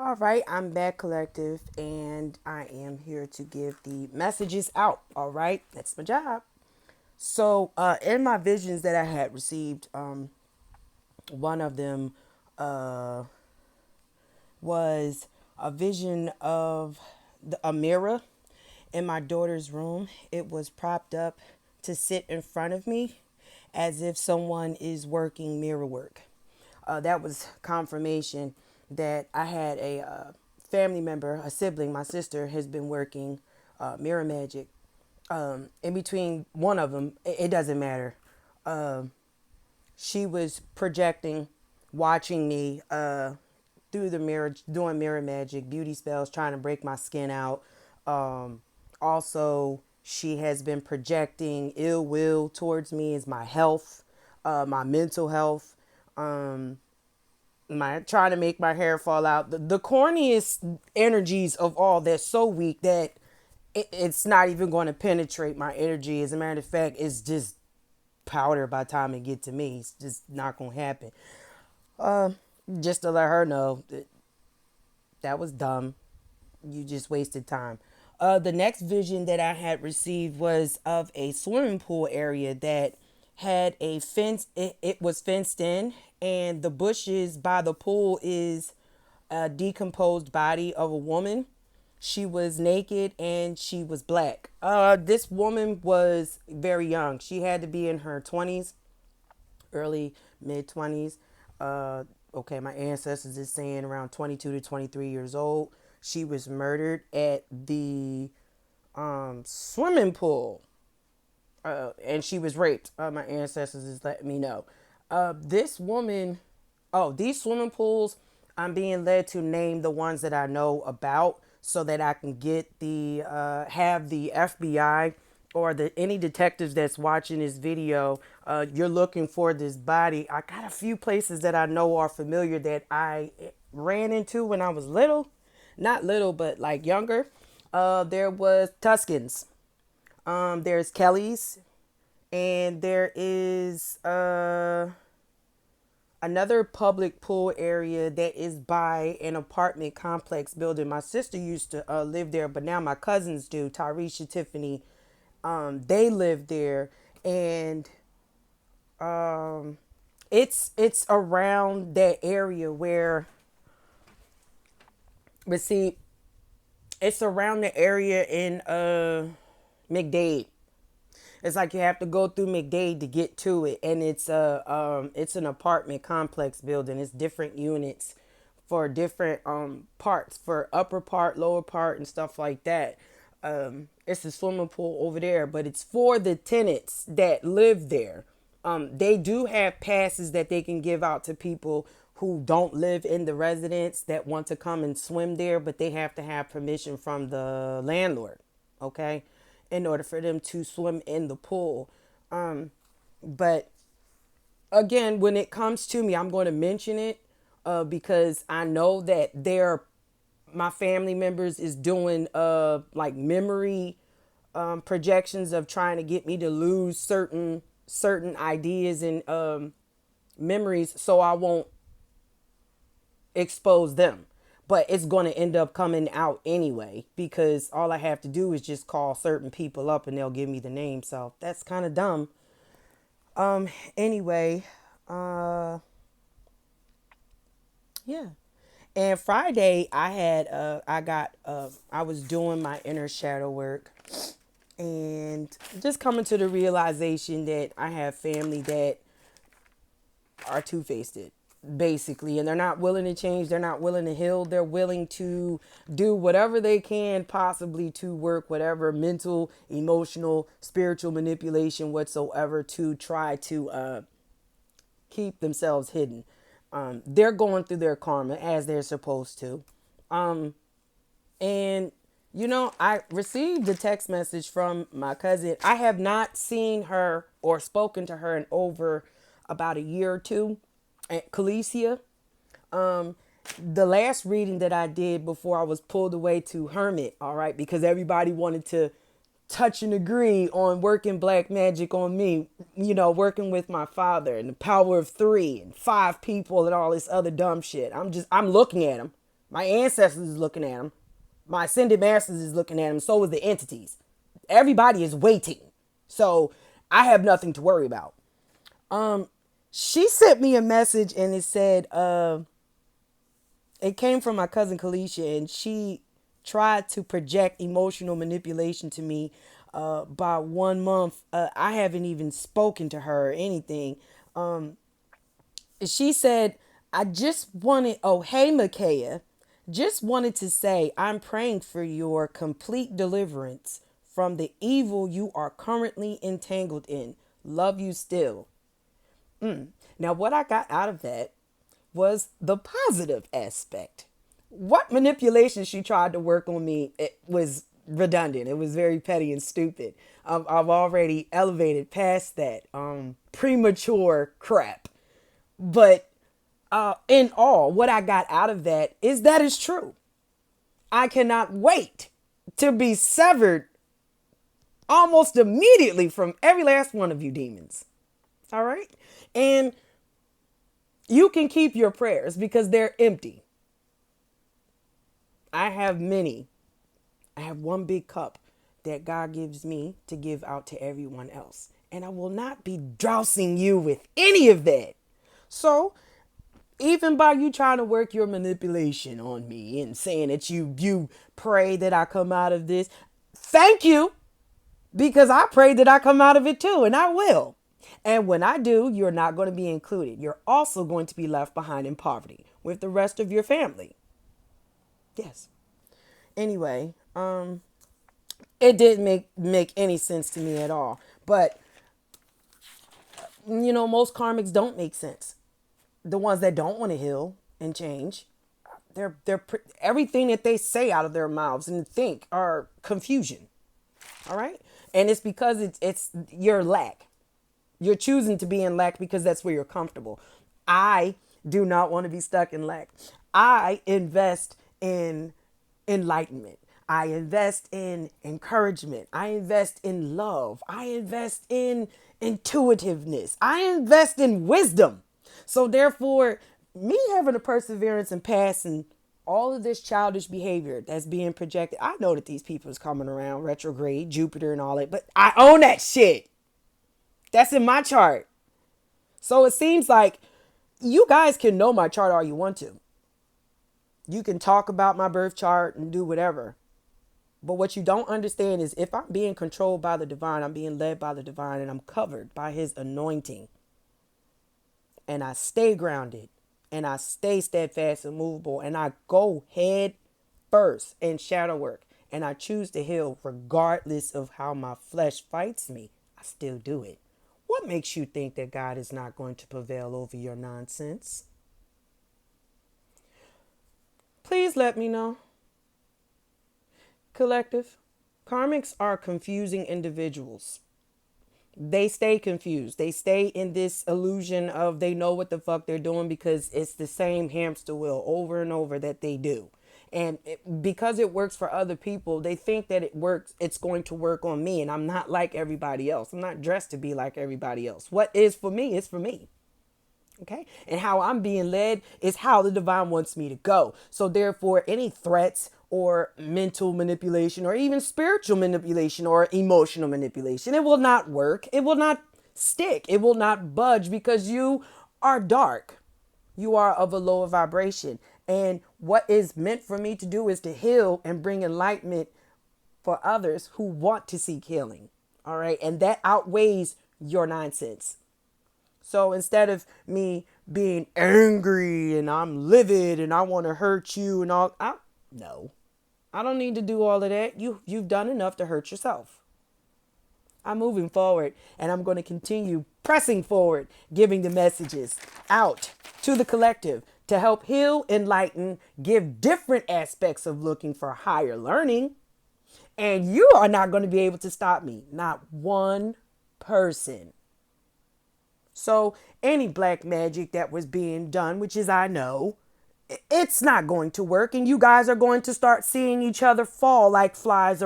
All right, I'm back, collective, and I am here to give the messages out. All right, that's my job. So, in my visions that I had received, one of them uh, was a vision of a mirror in my daughter's room. It was propped up to sit in front of me as if someone is working mirror work. That was confirmation that I had a family member, a sibling, my sister, has been working mirror magic. In between one of them, it doesn't matter. She was projecting, watching me through the mirror, doing mirror magic, beauty spells, trying to break my skin out. Also, she has been projecting ill will towards me as my health, my mental health. My trying to make my hair fall out. The corniest energies of all that's so weak that it's not even going to penetrate my energy. As a matter of fact, it's just powder by the time it get to me. It's just not going to happen. Just to let her know that that was dumb. You just wasted time. The next vision that I had received was of a swimming pool area that had a fence. It was fenced in, and the bushes by the pool is a decomposed body of a woman. She was naked and she was black. This woman was very young. She had to be in her 20s, early mid 20s. Okay, my ancestors is saying around 22 to 23 years old. She was murdered at the swimming pool, and she was raped. My ancestors is letting me know. This woman, oh, these swimming pools, I'm being led to name the ones that I know about so that I can get the have the FBI or the any detectives that's watching this video. You're looking for this body. I got a few places that I know are familiar that I ran into when I was little, not little, but like younger. There was Tuscans. There's Kelly's, and there is another public pool area that is by an apartment complex building. My sister used to live there, but now my cousins do. Tyresha, Tiffany, they live there, and it's around that area where, but see, it's around the area in McDade. It's like you have to go through McDade to get to it, and it's an apartment complex building. It's different units for different parts, for upper part, lower part, and stuff like that. It's a swimming pool over there, but it's for the tenants that live there. They do have passes that they can give out to people who don't live in the residence that want to come and swim there, but they have to have permission from the landlord, okay, in order for them to swim in the pool. But again, when it comes to me, I'm going to mention it because I know that my family members is doing like memory projections of trying to get me to lose certain ideas and memories so I won't expose them. But it's going to end up coming out anyway because all I have to do is just call certain people up and they'll give me the name. So that's kind of dumb. Anyway, uh yeah. And Friday I was doing my inner shadow work and just coming to the realization that I have family that are two-faced basically, and they're not willing to change, they're not willing to heal, they're willing to do whatever they can possibly to work whatever mental, emotional, spiritual manipulation whatsoever to try to keep themselves hidden. They're going through their karma as they're supposed to. And I received a text message from my cousin. I have not seen her or spoken to her in over about a year or two. At Calicia, the last reading that I did before I was pulled away to Hermit, all right, because everybody wanted to touch and agree on working black magic on me, working with my father and the power of 3 and 5 people and all this other dumb shit. I'm looking at them. My ancestors is looking at them. My ascended masters is looking at them. So is the entities. Everybody is waiting. So I have nothing to worry about. She sent me a message and it said, it came from my cousin Kalisha, and she tried to project emotional manipulation to me by 1 month. I haven't even spoken to her or anything. She said, I just wanted, oh, hey, Micaiah, just wanted to say I'm praying for your complete deliverance from the evil you are currently entangled in. Love you still. Now, what I got out of that was the positive aspect. What manipulation she tried to work on me, it was redundant. It was very petty and stupid. I've already elevated past that premature crap. But in all, what I got out of that is that is true. I cannot wait to be severed almost immediately from every last one of you demons. All right? And you can keep your prayers because they're empty. I have many. I have one big cup that God gives me to give out to everyone else. And I will not be dousing you with any of that. So, even by you trying to work your manipulation on me and saying that you pray that I come out of this, thank you, because I pray that I come out of it too, and I will. And when I do, you're not going to be included. You're also going to be left behind in poverty with the rest of your family. Yes. Anyway, it didn't make any sense to me at all. But most karmics don't make sense. The ones that don't want to heal and change, everything that they say out of their mouths and think are confusion. All right? And it's because it's your lack. You're choosing to be in lack because that's where you're comfortable. I do not want to be stuck in lack. I invest in enlightenment. I invest in encouragement. I invest in love. I invest in intuitiveness. I invest in wisdom. So therefore, me having a perseverance and passing all of this childish behavior that's being projected, I know that these people is coming around, retrograde, Jupiter and all that, but I own that shit. That's in my chart. So it seems like you guys can know my chart all you want to. You can talk about my birth chart and do whatever. But what you don't understand is if I'm being controlled by the divine, I'm being led by the divine, and I'm covered by his anointing, and I stay grounded, and I stay steadfast and movable, and I go head first in shadow work, and I choose to heal regardless of how my flesh fights me, I still do it. What makes you think that God is not going to prevail over your nonsense? Please let me know. Collective, karmics are confusing individuals. They stay confused. They stay in this illusion of they know what the fuck they're doing because it's the same hamster wheel over and over that they do. And because it works for other people, they think that it's going to work on me. And I'm not like everybody else. I'm not dressed to be like everybody else. What is for me is for me. Okay. And how I'm being led is how the divine wants me to go. So therefore, any threats or mental manipulation or even spiritual manipulation or emotional manipulation, it will not work. It will not stick. It will not budge because you are dark. You are of a lower vibration. And what is meant for me to do is to heal and bring enlightenment for others who want to seek healing. All right. And that outweighs your nonsense. So instead of me being angry and I'm livid and I want to hurt you and all, no, I don't need to do all of that. You've done enough to hurt yourself. I'm moving forward and I'm going to continue pressing forward, giving the messages out to the collective to help heal, enlighten, give different aspects of looking for higher learning. And you are not going to be able to stop me. Not one person. So any black magic that was being done, which is I know, it's not going to work. And you guys are going to start seeing each other fall like flies